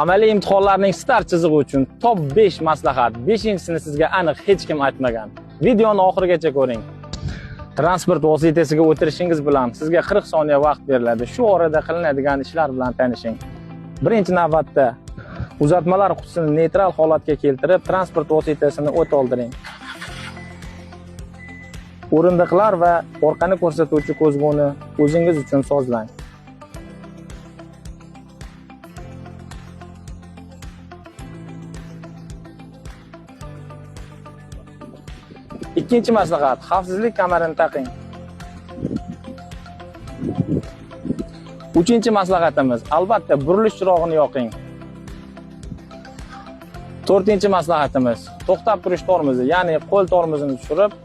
Amaliy imtihonlarning start chizig'i uchun top 5 maslahat. 5-sini sizga aniq hech kim aytmagan. Videoni oxirigacha ko'ring. Transport vositasiga o'tirishingiz bilan sizga 40 soniya vaqt beriladi. Shu orada qilinadigan ishlar bilan tanishing. Birinchi navbatda uzatmalar qutisini neytral holatga keltirib, transport vositasini o't oldiring. O'rindiqlar va orqani ko'rsatuvchi ko'zguni o'zingiz uchun sozlang. Ikkinchi maslahat, xavfsizlik kamarini taqing. Uchinchi maslahatimiz, albatta burilish chirog'ini yoqing. To'rtinchi maslahatimiz, to'xtab turish tormozi, ya'ni qo'l tormozini tushirib,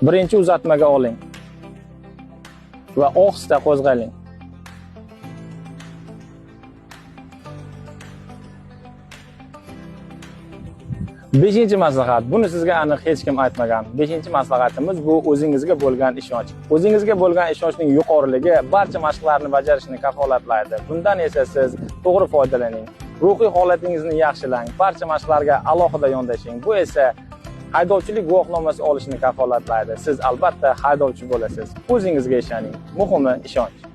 birinchi uzatmaga oling va ohista qo'zg'aling. Beshinchi maslahat, buni sizga aniq hech kim aytmagan. Beshinchi maslahatimiz bu o'zingizga bo'lgan ishonch. O'zingizga bo'lgan ishonchning yuqoriligi barcha mashqlarni bajarishni kafolatlaydi. Bundan esa siz to'g'ri foydalaning. Ruhiy holatingizni yaxshilang, barcha mashqlarga alohida yondashing. Bu esa haydovchilik guvohnomasi olishni kafolatlaydi. Siz albatta haydovchi bo'lasiz. O'zingizga ishoning. Muhimi ishonch.